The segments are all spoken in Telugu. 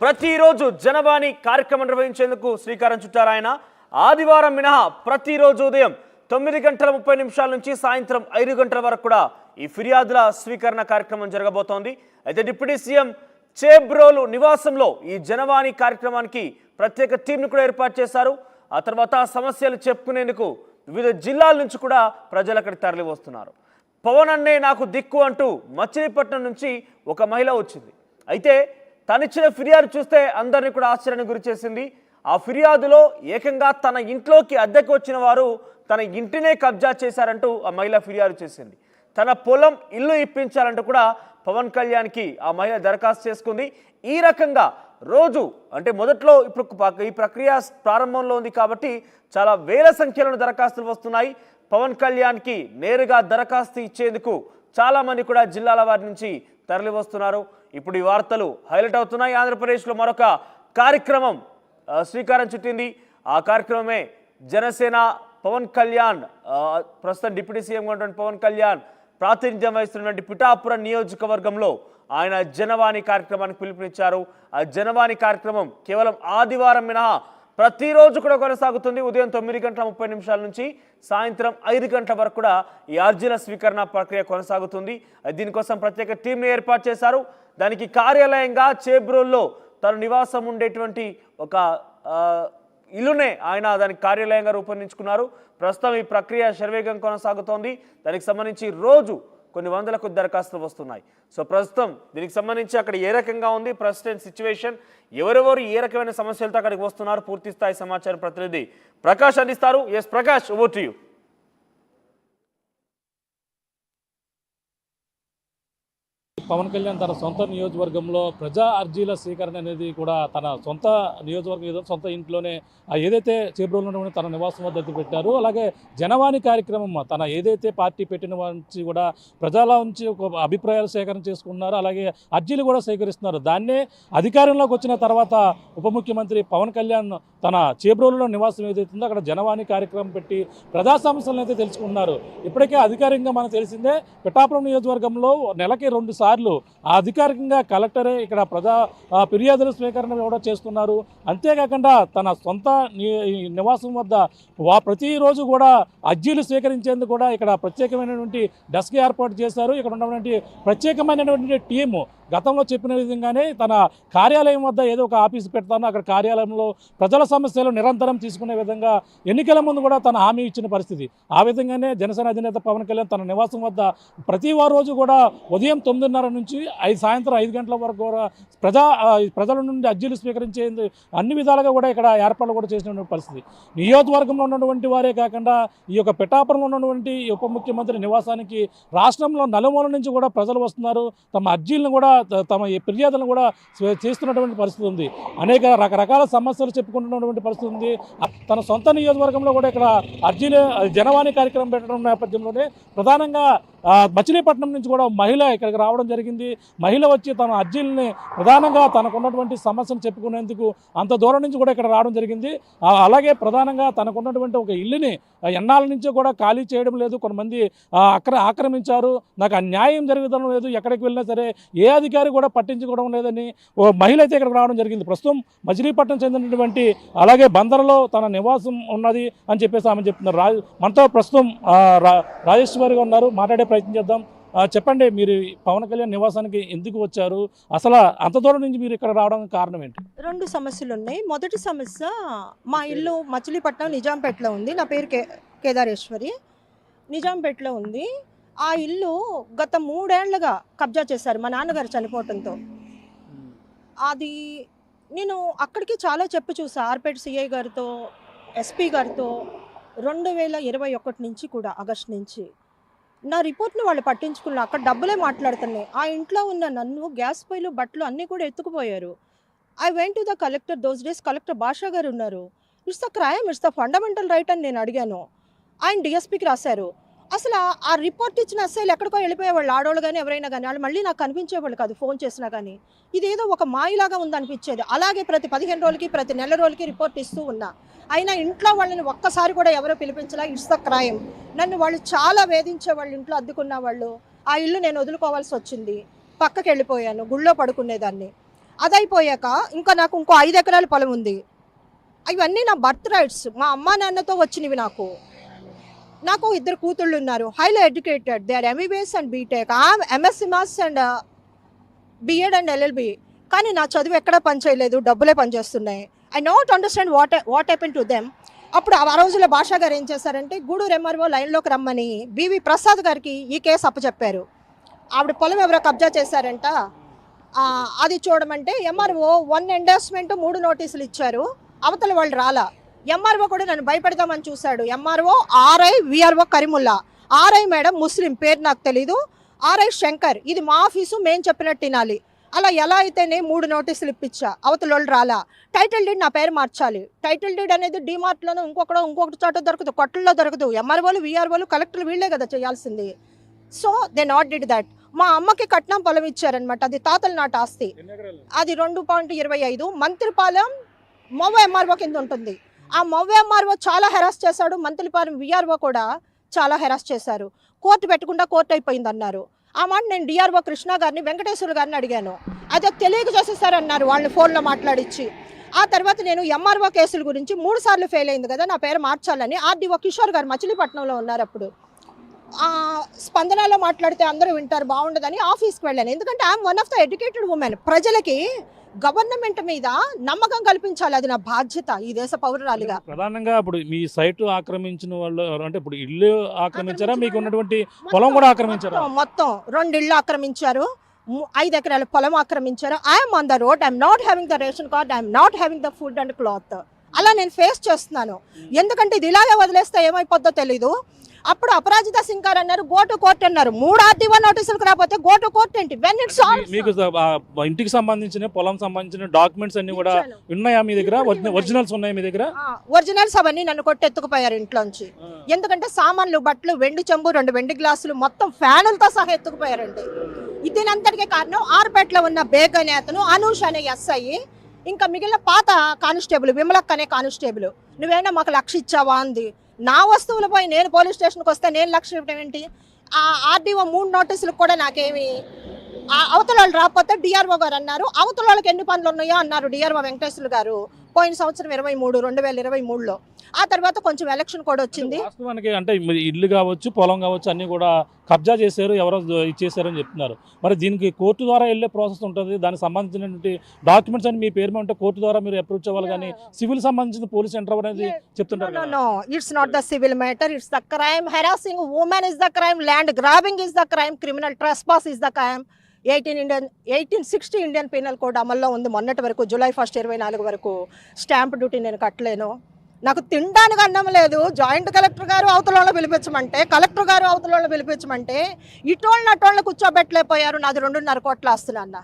ప్రతిరోజు జనవాణి కార్యక్రమం నిర్వహించేందుకు శ్రీకారం చుట్టారు ఆయన. ఆదివారం మినహా ప్రతిరోజు ఉదయం 9:30 నుంచి సాయంత్రం 5 గంటల వరకు కూడా ఈ ఫిర్యాదుల స్వీకరణ కార్యక్రమం జరగబోతోంది. అయితే డిప్యూటీ సీఎం చేబ్రోలు నివాసంలో ఈ జనవాణి కార్యక్రమానికి ప్రత్యేక టీంను కూడా ఏర్పాటు చేశారు. ఆ తర్వాత సమస్యలు చెప్పుకునేందుకు వివిధ జిల్లాల నుంచి కూడా ప్రజలు అక్కడికి తరలి వస్తున్నారు. పవన్ అన్నే నాకు దిక్కు అంటూ మచిలీపట్నం నుంచి ఒక మహిళ వచ్చింది. అయితే తనిచ్చిన ఫిర్యాదు చూస్తే అందరినీ కూడా ఆశ్చర్యానికి గురి చేసింది. ఆ ఫిర్యాదులో ఏకంగా తన ఇంట్లోకి అద్దెకు వచ్చిన వారు తన ఇంటినే కబ్జా చేశారంటూ ఆ మహిళ ఫిర్యాదు చేసింది. తన పొలం ఇల్లు ఇప్పించాలంటూ కూడా పవన్ కళ్యాణ్కి ఆ మహిళ దరఖాస్తు చేసుకుంది. ఈ రకంగా రోజు అంటే మొదట్లో ఇప్పుడు ఈ ప్రక్రియ ప్రారంభంలో ఉంది కాబట్టి చాలా వేల సంఖ్యలో దరఖాస్తులు వస్తున్నాయి. పవన్ కళ్యాణ్కి నేరుగా దరఖాస్తు ఇచ్చేందుకు చాలామంది కూడా జిల్లాల వారి నుంచి తరలి వస్తున్నారు. ఇప్పుడు ఈ వార్తలు హైలైట్ అవుతున్నాయి. ఆంధ్రప్రదేశ్లో మరొక కార్యక్రమం శ్రీకారం చుట్టింది. ఆ కార్యక్రమమే జనసేన పవన్ కళ్యాణ్ ప్రస్తుతం డిప్యూటీ సీఎం ఉన్నటువంటి పవన్ కళ్యాణ్ ప్రాతినిధ్యం వహిస్తున్నటువంటి పిఠాపురం నియోజకవర్గంలో ఆయన జనవాణి కార్యక్రమానికి పిలుపునిచ్చారు. ఆ జనవాణి కార్యక్రమం కేవలం ఆదివారం మినహా ప్రతిరోజు కూడా కొనసాగుతుంది. ఉదయం 9:30 నుంచి సాయంత్రం 5 గంటల వరకు కూడా ఈ అర్జీల స్వీకరణ ప్రక్రియ కొనసాగుతుంది. దీనికోసం ప్రత్యేక టీంని ఏర్పాటు చేశారు. దానికి కార్యాలయంగా చేబ్రోల్లో తన నివాసం ఉండేటువంటి ఒక ఇల్లునే ఆయన దానికి కార్యాలయంగా రూపొందించుకున్నారు. ప్రస్తుతం ఈ ప్రక్రియ శరవేగం కొనసాగుతోంది. దానికి సంబంధించి రోజు కొన్ని వందలకు దరఖాస్తులు వస్తున్నాయి. సో ప్రస్తుతం దీనికి సంబంధించి అక్కడ ఏ రకంగా ఉంది ప్రెసిడెంట్ సిచ్యువేషన్, ఎవరెవరు ఏ రకమైన సమస్యలతో అక్కడికి వస్తున్నారు, పూర్తి స్థాయి సమాచారం ప్రతినిధి ప్రకాష్ అందిస్తారు. S Prakash, over to you. Pawan Kalyan తన సొంత నియోజకవర్గంలో ప్రజా అర్జీల స్వీకరణ అనేది కూడా తన సొంత నియోజకవర్గం సొంత ఇంట్లోనే ఏదైతే చేబ్రోలులో తన నివాసం వద్ద పెట్టారు. అలాగే జనవాణి కార్యక్రమం తన ఏదైతే పార్టీ పెట్టిన నుంచి కూడా ప్రజల నుంచి ఒక అభిప్రాయాలు సేకరణ చేసుకున్నారు. అలాగే అర్జీలు కూడా సేకరిస్తున్నారు. దాన్నే అధికారంలోకి వచ్చిన తర్వాత ఉప ముఖ్యమంత్రి పవన్ కళ్యాణ్ తన చేబ్రోలులో నివాసం ఏదైతుందో అక్కడ జనవాణి కార్యక్రమం పెట్టి ప్రజా సమస్యలను అయితే తెలుసుకున్నారు. ఇప్పటికే అధికారికంగా మనకు తెలిసిందే పిఠాపురం నియోజకవర్గంలో నెలకి 2 సార్లు అధికారికంగా కలెక్టరే ఇక్కడ ప్రజా ఫిర్యాదుల స్వీకరణ కూడా చేస్తున్నారు. అంతేకాకుండా తన సొంత నివాసం వద్ద ప్రతిరోజు కూడా అర్జీలు స్వీకరించేందుకు కూడా ఇక్కడ ప్రత్యేకమైనటువంటి డెస్క్ ఏర్పాటు చేశారు. ఇక్కడ ఉన్నటువంటి ప్రత్యేకమైనటువంటి టీము గతంలో చెప్పిన విధంగానే తన కార్యాలయం వద్ద ఏదో ఒక ఆఫీసు పెడతాను, అక్కడ కార్యాలయంలో ప్రజల సమస్యలు నిరంతరం తీసుకునే విధంగా ఎన్నికల ముందు కూడా తన హామీ ఇచ్చిన పరిస్థితి. ఆ విధంగానే జనసేన అధినేత పవన్ కళ్యాణ్ తన నివాసం వద్ద ప్రతి రోజు కూడా ఉదయం 9:30 నుంచి సాయంత్రం 5 గంటల వరకు కూడా ప్రజల నుండి అర్జీలు స్వీకరించేందుకు అన్ని విధాలుగా కూడా ఇక్కడ ఏర్పాట్లు కూడా చేసినటువంటి పరిస్థితి. నియోజకవర్గంలో ఉన్నటువంటి వారే కాకుండా ఈ యొక్క పిఠాపురంలో ఉన్నటువంటి ఉప ముఖ్యమంత్రి నివాసానికి రాష్ట్రంలో నలుమూల నుంచి కూడా ప్రజలు వస్తున్నారు. తమ అర్జీలను కూడా తమ ఫిర్యాదులను కూడా చేస్తున్నటువంటి పరిస్థితి ఉంది. అనేక రకరకాల సమస్యలు చెప్పుకుంటున్నటువంటి పరిస్థితి ఉంది. తన సొంత నియోజకవర్గంలో కూడా ఇక్కడ అర్జీలు జనవాణి కార్యక్రమం పెట్టడం నేపథ్యంలోనే ప్రధానంగా మచిలీపట్నం నుంచి కూడా మహిళ ఇక్కడికి రావడం జరిగింది. మహిళ వచ్చి తన అర్జీలని ప్రధానంగా తనకున్నటువంటి సమస్యను చెప్పుకునేందుకు అంత దూరం నుంచి కూడా ఇక్కడ రావడం జరిగింది. అలాగే ప్రధానంగా తనకున్నటువంటి ఒక ఇల్లుని ఎన్నాళ్ళ నుంచో కూడా ఖాళీ చేయడం లేదు, కొంతమంది ఆక్రమించారు, నాకు అన్యాయం జరగడం లేదు, ఎక్కడికి వెళ్ళినా సరే ఏ అధికారి కూడా పట్టించుకోవడం లేదని ఓ మహిళ అయితే ఇక్కడికి రావడం జరిగింది. ప్రస్తుతం మచిలీపట్నం చెందినటువంటి అలాగే బందర్లో తన నివాసం ఉన్నది అని చెప్పేసి ఆమె చెప్తున్నారు. మనతో ప్రస్తుతం రాజేశ్వరిగా ఉన్నారు, మాట్లాడే ప్రయత్నం చేద్దాం. చెప్పండి, మీరు పవన్ కళ్యాణ్ నివాసానికి ఎందుకు వచ్చారు, అసలు అంత దూరం నుంచి మీరు ఇక్కడ రావడానికి కారణం ఏంటి? 2 సమస్యలు ఉన్నాయి. మొదటి సమస్య, మా ఇల్లు మచిలీపట్నం నిజాంపేటలో ఉంది. నా పేరు కేదారేశ్వరి, నిజాంపేటలో ఉంది. ఆ ఇల్లు గత 3 ఏళ్లుగా కబ్జా చేశారు మా నాన్నగారు చనిపోవటంతో. అది నేను అక్కడికి చాలా చెప్పి చూసా, ఆర్పేట సిఐ గారితో, ఎస్పీ గారితో 2021 నుంచి కూడా ఆగస్టు నుంచి. నా రిపోర్ట్ని వాళ్ళు పట్టించుకున్నారు. అక్కడ డబ్బులే మాట్లాడుతున్నాయి. ఆ ఇంట్లో ఉన్న నన్ను గ్యాస్ పొయ్యిలు, బట్టలు అన్నీ కూడా ఎత్తుకుపోయారు. I went to the collector. Those days collector Basha గారు ఉన్నారు. It's the crime, it's the fundamental right అని నేను అడిగాను. ఆయన డిఎస్పీకి రాశారు. అసలు ఆ రిపోర్ట్ ఇచ్చిన అసలు ఎక్కడికో వెళ్ళిపోయేవాళ్ళు, ఆడవాళ్ళు కానీ ఎవరైనా కానీ. వాళ్ళు మళ్ళీ నాకు కనిపించేవాళ్ళు కాదు ఫోన్ చేసినా కానీ. ఇదేదో ఒక మాయలాగా ఉందనిపించేది. అలాగే ప్రతి 15 రోజులకి ప్రతి నెల రోజులకి రిపోర్ట్ ఇస్తూ ఉన్నా. అయినా ఇంట్లో వాళ్ళని ఒక్కసారి కూడా ఎవరో పిలిపించలా. It's the crime. నన్ను వాళ్ళు చాలా వేధించే వాళ్ళు, ఇంట్లో అద్దుకున్న వాళ్ళు. ఆ ఇల్లు నేను వదులుకోవాల్సి వచ్చింది. పక్కకి వెళ్ళిపోయాను, గుళ్ళో పడుకునేదాన్ని. అదైపోయాక ఇంకా నాకు ఇంకో 5 ఎకరాల పొలం ఉంది. ఇవన్నీ నా బర్త్ రైట్స్, మా అమ్మా నాన్నతో వచ్చినవి. నాకు 2 కూతుళ్ళు ఉన్నారు, highly educated, they are MBBS and BTech, MSc maths and BEd and LLB. కానీ నా చదువు ఎక్కడ పనిచేయలేదు, డబ్బులే పనిచేస్తున్నాయి. I not understand what happen to them. అప్పుడు ఆ రోజుల్లో భాషా గారు ఏం చేశారంటే గూడూరు ఎంఆర్ఓ లైన్లోకి రమ్మని బివి ప్రసాద్ గారికి ఈ కేసు అప్పచెప్పారు. ఆవిడ పొలం ఎవరో కబ్జా చేశారంట, అది చూడమంటే ఎంఆర్ఓ 1 ఎండార్స్మెంట్ 3 నోటీసులు ఇచ్చారు. అవతల వాళ్ళు రాలా. ఎంఆర్ఓ కూడా నన్ను భయపెడదామని చూశాడు. MRO RI VRO Karimulla, RI madam ముస్లిం, పేరు నాకు తెలీదు, ఆర్ఐ శంకర్, ఇది మా ఆఫీసు, మేము చెప్పినట్టు వినాలి. అలా ఎలా అయితేనే 3 నోటీసులు ఇప్పించా, అవతల వాళ్ళు రాలా. టైటిల్ డీడ్ నా పేరు మార్చాలి. టైటిల్ డీడ్ అనేది డిమార్ట్లోనూ ఇంకొకటి చోట దొరకదు, కొట్టల్లో దొరకదు. ఎంఆర్ఓలు విఆర్ఓలు కలెక్టర్లు వీళ్ళే కదా చేయాల్సింది. So they not did that. మా అమ్మకి కట్నం పొలం ఇచ్చారనమాట, అది తాతల నాటి ఆస్తి. అది 2.25 మంత్రిపాలెం మొవ్వ ఎంఆర్ఓ కింద ఉంటుంది. ఆ మొవ్వ ఎంఆర్ఓ చాలా హెరాస్ చేశాడు, మంత్రిపాలెం విఆర్ఓ కూడా చాలా హెరాస్ చేశారు. కోర్టు పెట్టకుండా కోర్టు అయిపోయింది అన్నారు. ఆ మాట నేను డిఆర్ఓ కృష్ణ గారిని, వెంకటేశ్వర గారిని అడిగాను. అదే తెలియక చేసేసారన్నారు వాళ్ళని ఫోన్లో మాట్లాడించి. ఆ తర్వాత నేను ఎంఆర్ఓ కేసుల గురించి 3 సార్లు ఫెయిల్ అయింది కదా, నా పేరు మార్చాలని ఆర్డీఓ కిషోర్ గారు మచిలీపట్నంలో ఉన్నారు అప్పుడు. స్పందనలో మాట్లాడితే అందరూ వింటారు, బాగుండదని ఆఫీస్కి వెళ్ళాను. ఎందుకంటే I'm one of the educated women. ప్రజలకి గవర్నమెంట్ మీద నమ్మకం కల్పించాలి, అది నా బాధ్యత ఈ దేశ పౌరురాలిగా. ప్రధానంగా ఇప్పుడు మీ సైట్ ఆక్రమించిన వాళ్ళు అంటే ఇప్పుడు ఇల్లు ఆక్రమించారా, మీకు ఉన్నటువంటి పొలం కూడా ఆక్రమించారా? మొత్తం 2 ఇళ్ళు ఆక్రమించారు, 5 ఎకరాల పొలం ఆక్రమించారు. I'm on the road, I'm not having the ration card, I'm not having the food and cloth. అలా నేను ఫేస్ చేస్తున్నాను. ఎందుకంటే ఇది ఇలాగే వదిలేస్తే ఏమైపోద్దో తెలీదు. అప్పుడు అపరాజిత సింగ్ గారు అన్నారు గో టు కోర్ట్ అన్నారు. 3 ఆర్టీఓ నోటీసులకు రాకపోతే గో టు కోర్ట్ ఏంటి? వెన్ ఇట్స్ ఆల్ మీకు ఇంటికి సంబంధించిన పొలం సంబంధించిన డాక్యుమెంట్స్ అన్ని కూడా ఉన్నాయా మీ దగ్గర? ఒరిజినల్స్ ఉన్నాయి మీ దగ్గర? ఒరిజినల్స్ అవన్నీ నన్ను కొట్టెత్తుకుపోయారు ఇంట్లోంచి. ఎందుకంటే సామాన్లు, బట్టలు, వెండి చెంబు, 2 వెండి గ్లాసులు, మొత్తం ఫ్యానులతో సహా ఎత్తుకుపోయారండి. దీనంతటికే కారణం ఆర్పేటలో ఉన్న బేగ్ అనే అతను, అనూష్ అనే ఎస్ఐ, ఇంకా మిగిలిన పాత కానిస్టేబుల్ విమలక్ అనే కానిస్టేబుల్. నువ్వేనా మాకు 1,00,000 ఇచ్చావా అంది. నా వస్తువులపై నేను పోలీస్ స్టేషన్కి వస్తే నేను 1,00,000 ఇవ్వడం ఏంటి? ఆ ఆర్డీఓ 3 నోటీసులకు కూడా నాకేమి, అవతల వాళ్ళు రాకపోతే డిఆర్ఓ గారు అన్నారు అవతల వాళ్ళకి ఎన్ని పనులు ఉన్నాయో అన్నారు డిఆర్ఓ వెంకటేశ్వర గారు. పోయిన సంవత్సరం 2023లో. ఆ తర్వాత కొంచెం ఎలక్షన్ కూడా వచ్చింది. వాస్తవానికి అంటే ఇల్లు కావచ్చు, పొలం కావచ్చు, అన్ని కూడా కబ్జా చేశారు, ఎవరో ఇచ్చేసారు అని చెప్తున్నారు. మరి దీనికి కోర్టు ద్వారా వెళ్ళే ప్రాసెస్ ఉంటుంది. దానికి సంబంధించినటువంటి డాక్యుమెంట్స్ అని మీ పేరు మీద ఉంటే కోర్టు ద్వారా మీరు అప్రోచ్ అవ్వాలి. కానీ సివిల్ సంబంధించిన పోలీస్ సెంటర్ అనేది చెప్తుంటారు. No, it's not the civil matter, it's the crime. Harassing women is the crime, land grabbing is the crime, criminal trespass is the crime. 1860 Indian penal code అమల్లో ఉంది మొన్నటి వరకు. జూలై 1, 2024 వరకు స్టాంప్ డ్యూటీ నేను కట్టలేను. నాకు తినడానికి అన్నం లేదు. జాయింట్ కలెక్టర్ గారు అవతల పిలిపించమంటే, కలెక్టర్ గారు అవతల పిలిపించమంటే ఇటోళ్ళని అటోళ్ళని కూర్చోబెట్టలేకపోయారు. నాది 2.5 కోట్ల ఆస్తులు అన్న.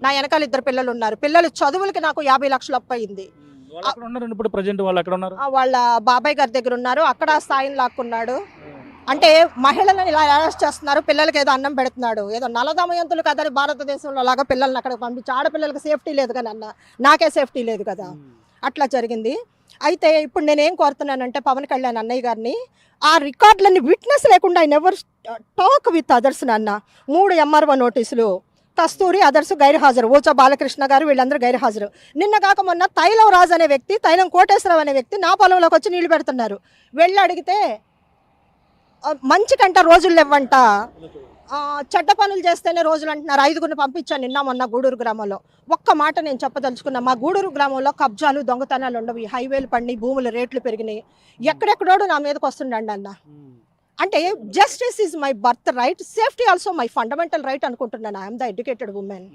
నా వెనకాల 2 పిల్లలు ఉన్నారు. పిల్లలు చదువులకి నాకు 50 లక్షలు అప్పు అయింది. వాళ్ళ బాబాయ్ గారి దగ్గర ఉన్నారు, అక్కడ స్థాయిని లాక్కున్నాడు. అంటే మహిళలను ఇలా అరెస్ట్ చేస్తున్నారు, పిల్లలకి ఏదో అన్నం పెడుతున్నాడు. ఏదో నలదమయంతులు కదని భారతదేశంలో లాగా పిల్లల్ని అక్కడ పంపించి ఆడపిల్లలకి సేఫ్టీ లేదు కదా అన్న, నాకే సేఫ్టీ లేదు కదా, అట్లా జరిగింది. అయితే ఇప్పుడు నేనేం కోరుతున్నానంటే పవన్ కళ్యాణ్ అన్నయ్య గారిని, ఆ రికార్డులన్నీ విట్నెస్ లేకుండా I never talk with others నాన్న. 3 ఎంఆర్ఓ నోటీసులు, కస్తూరి అదర్స్ గైర్హాజరు, ఊచా బాలకృష్ణ గారు వీళ్ళందరూ గైర్హాజరు. నిన్న కాక మొన్న తైలం రాజు అనే వ్యక్తి, తైలం కోటేశ్వరరావు అనే వ్యక్తి నా పొలంలోకి వచ్చి నీళ్లు పెడుతున్నారు. వెళ్ళి అడిగితే మంచి కంట రోజులు లేవంట, చెడ్డ పనులు చేస్తేనే రోజులు అంటున్నారు. 5గురిని పంపించాను నిన్న మొన్న గూడూరు గ్రామంలో. ఒక్క మాట నేను చెప్పదలుచుకున్నా, మా గూడూరు గ్రామంలో కబ్జాలు, దొంగతనాలు ఉండవు. హైవేలు పడినాయి, భూముల రేట్లు పెరిగినాయి, ఎక్కడెక్కడోడు నా మీదకి వస్తుండండి అన్న. అంటే justice is my birth right, safety also my fundamental right అనుకుంటున్నాను. I'm the educated woman.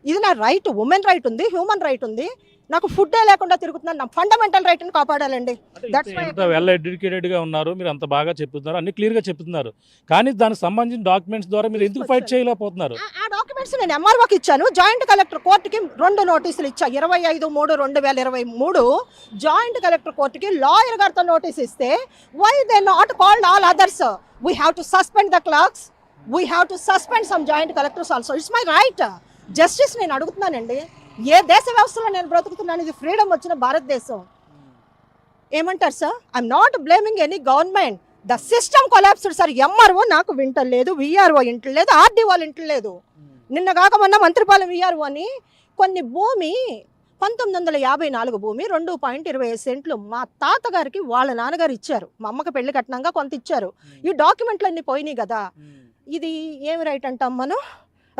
ఇది నా రైట్, ఉమెన్ రైట్ ఉంది, హ్యూమన్ రైట్ ఉంది. నాకు ఫుడ్డే లేకుండా తిరుగుతున్నాను, నా ఫండమెంటల్ రైట్ని కాపాడాలండి. వెల్ ఎడ్యుకేటెడ్గా ఉన్నారు, మీరు అంత బాగా చెప్తున్నారు, అన్ని క్లియర్గా చెప్తున్నారు. కానీ దానికి సంబంధించిన డాక్యుమెంట్స్ ద్వారా మీరు ఎందుకు ఫైట్ చేయలేకపోతున్నారు? ఆ డాక్యుమెంట్స్ నేను ఎంఆర్ఓకి ఇచ్చాను, జాయింట్ కలెక్టర్ కోర్టుకి 2 నోటీసులు ఇచ్చా. 25/3/2023 జాయింట్ కలెక్టర్ కోర్టుకి లాయర్ గారితో నోటీస్ ఇస్తే, why they not called all others? We have to suspend the clerks, we have to suspend some joint collectors also. It's my right. Justice నేను అడుగుతున్నానండి. ఏ దేశ వ్యవస్థలో నేను బ్రతుకుతున్నాను? ఇది ఫ్రీడమ్ వచ్చిన భారతదేశం. ఏమంటారు sir? I'm not blaming any government, the system collapsed sir. MRO నాకు వింటలేదు, విఆర్ఓ ఇంటలేదు, ఆర్డీఓలు ఇంటలేదు. నిన్న కాక మొన్న మంత్రిపాలెం విఆర్ఓని కొన్ని భూమి 1954 భూమి 2.25 సెంట్లు మా తాతగారికి వాళ్ళ నాన్నగారు ఇచ్చారు. మా అమ్మకి పెళ్లి కట్నంగా కొంత ఇచ్చారు. ఈ డాక్యుమెంట్లు అన్నీ పోయినాయి కదా. ఇది ఏమి రైట్ అంటాం మనం?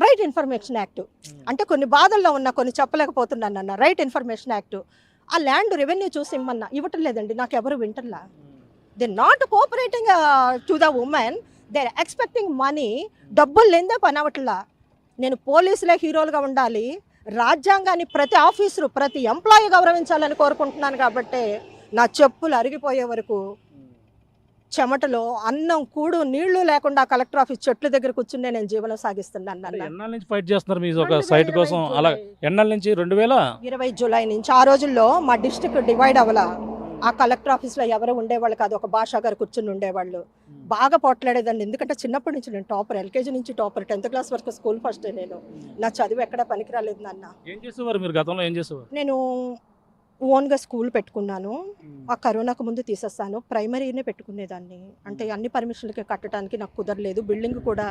Right information act. అంటే కొన్ని బాధల్లో ఉన్నా కొన్ని చెప్పలేకపోతున్నాను అన్న. Right information act. ఆ ల్యాండ్ రెవెన్యూ చూసి ఇమ్మన్నా, ఇవ్వటం లేదండి. నాకు ఎవరు వింటర్లా. They not cooperating to the woman. They are expecting money. డబ్బులు లేదే పని అవట్లా. నేను పోలీసులే హీరోలుగా ఉండాలి, రాజ్యాంగాన్ని ప్రతి ఆఫీసరు ప్రతి ఎంప్లాయీ గౌరవించాలని కోరుకుంటున్నాను. కాబట్టి నా చెప్పులు అరిగిపోయే వరకు చెమటలో అన్నం కూడు నీళ్లు లేకుండా కలెక్టర్ ఆఫీస్ చెట్ల దగ్గర కూర్చుని నేను జీవనం సాగిస్తున్నాను అన్న. ఎన్నాళ్ళ నుంచి ఫైట్ చేస్తున్నారు మీ ఒక సైట్ కోసం? అలా ఎన్నాళ్ళ నుంచి? 2020 జూలై నుంచి. ఆ రోజుల్లో మా డిస్ట్రిక్ట్ డివైడ్ అవ్వాల. ఆ కలెక్టర్ ఆఫీస్లో ఎవరు ఉండేవాళ్ళు కాదు, ఒక భాషా గారు కూర్చుని ఉండేవాళ్ళు. బాగా పోట్లాడేదండి. ఎందుకంటే చిన్నప్పటి నుంచి నేను టాపర్, ఎల్కేజీ నుంచి టాపర్, 10th క్లాస్ వరకు స్కూల్ ఫస్ట్. నేను నా చదువు ఎక్కడ పనికిరాలేదు నాన్న. ఏం చేసేవారు మీరు గతంలో? ఏం చేసేవారు? నేను ఓన్గా స్కూల్ పెట్టుకున్నాను. ఆ కరోనాకు ముందు తీసేస్తాను. ప్రైమరీనే పెట్టుకునేదాన్ని. అంటే అన్ని పర్మిషన్లకి కట్టడానికి నాకు కుదరలేదు. బిల్డింగ్ కూడా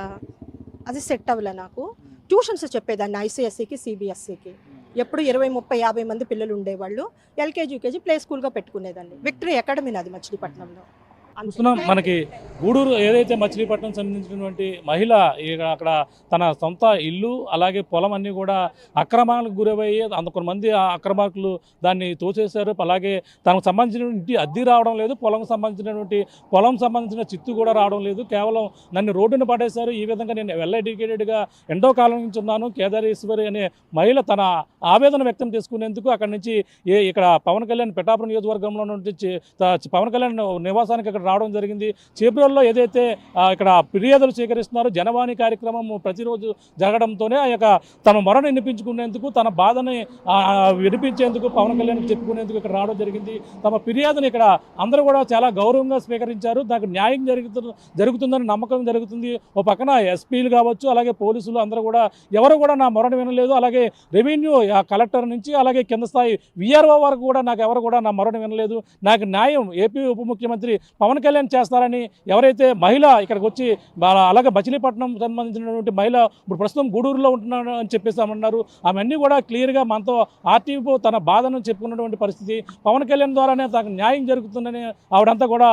అది సెట్ అవ్వలే నాకు. ట్యూషన్స్ చెప్పేదాన్ని ఐసీఎస్సికి, సిబిఎస్సికి. ఎప్పుడు 20, 30, 50 మంది పిల్లలు ఉండేవాళ్ళు. ఎల్కేజీ, యూకేజీ ప్లే స్కూల్గా పెట్టుకునేదాన్ని. విక్టరీ అకాడమీ నాది మచిలీపట్నంలో. చూస్తున్నాం మనకి గూడూరు ఏదైతే మచిలీపట్నం సంబంధించినటువంటి మహిళ అక్కడ తన సొంత ఇల్లు అలాగే పొలం అన్నీ కూడా అక్రమాలకు గురయ్యి కొంతమంది అక్రమార్కులు దాన్ని తోచేశారు. అలాగే తనకు సంబంధించిన ఇంటి అద్దె రావడం లేదు, పొలం సంబంధించిన చిత్తు కూడా రావడం లేదు. కేవలం నన్ను రోడ్డును పడేశారు. ఈ విధంగా నేను వెల్ ఎడ్యుకేటెడ్గా ఎంతో కాలం నుంచి ఉన్నాను. కేదారేశ్వరి అనే మహిళ తన ఆవేదన వ్యక్తం చేసుకునేందుకు అక్కడి నుంచి ఇక్కడ పవన్ కళ్యాణ్ పిఠాపురం నియోజకవర్గంలో నుంచి పవన్ కళ్యాణ్ నివాసానికి ఇక్కడ రావడం జరిగింది. చేబ్రోల్లో ఏదైతే ఇక్కడ ఫిర్యాదులు స్వీకరిస్తున్నారో జనవాణి కార్యక్రమం ప్రతిరోజు జరగడంతోనే ఆ యొక్క తన మొరను వినిపించుకునేందుకు, తన బాధని వినిపించేందుకు, పవన్ కళ్యాణ్ చెప్పుకునేందుకు ఇక్కడ రావడం జరిగింది. తమ ఫిర్యాదుని ఇక్కడ అందరూ కూడా చాలా గౌరవంగా స్వీకరించారు. దానికి న్యాయం జరుగుతుందని నమ్మకం జరుగుతుంది. ఓ పక్కన ఎస్పీలు కావచ్చు, అలాగే పోలీసులు అందరూ కూడా ఎవరు కూడా నా మొరను వినలేదు. అలాగే రెవెన్యూ కలెక్టర్ నుంచి అలాగే కింద స్థాయి విఆర్ఓ వరకు కూడా నాకు ఎవరు కూడా నా మొరను వినలేదు. నాకు న్యాయం ఏపీ ఉప ముఖ్యమంత్రి పవన్ కళ్యాణ్ చేస్తారని ఎవరైతే మహిళ ఇక్కడికి వచ్చి అలాగే మచిలీపట్నం సంబంధించినటువంటి మహిళ ఇప్పుడు ప్రస్తుతం గూడూరులో ఉంటున్నాను అని చెప్పేసామన్నారు. ఆమె అన్నీ కూడా క్లియర్గా మనతో ఆర్టీఓ తన బాధను చెప్పుకున్నటువంటి పరిస్థితి. పవన్ కళ్యాణ్ ద్వారానే తనకు న్యాయం జరుగుతుందని ఆవిడంతా కూడా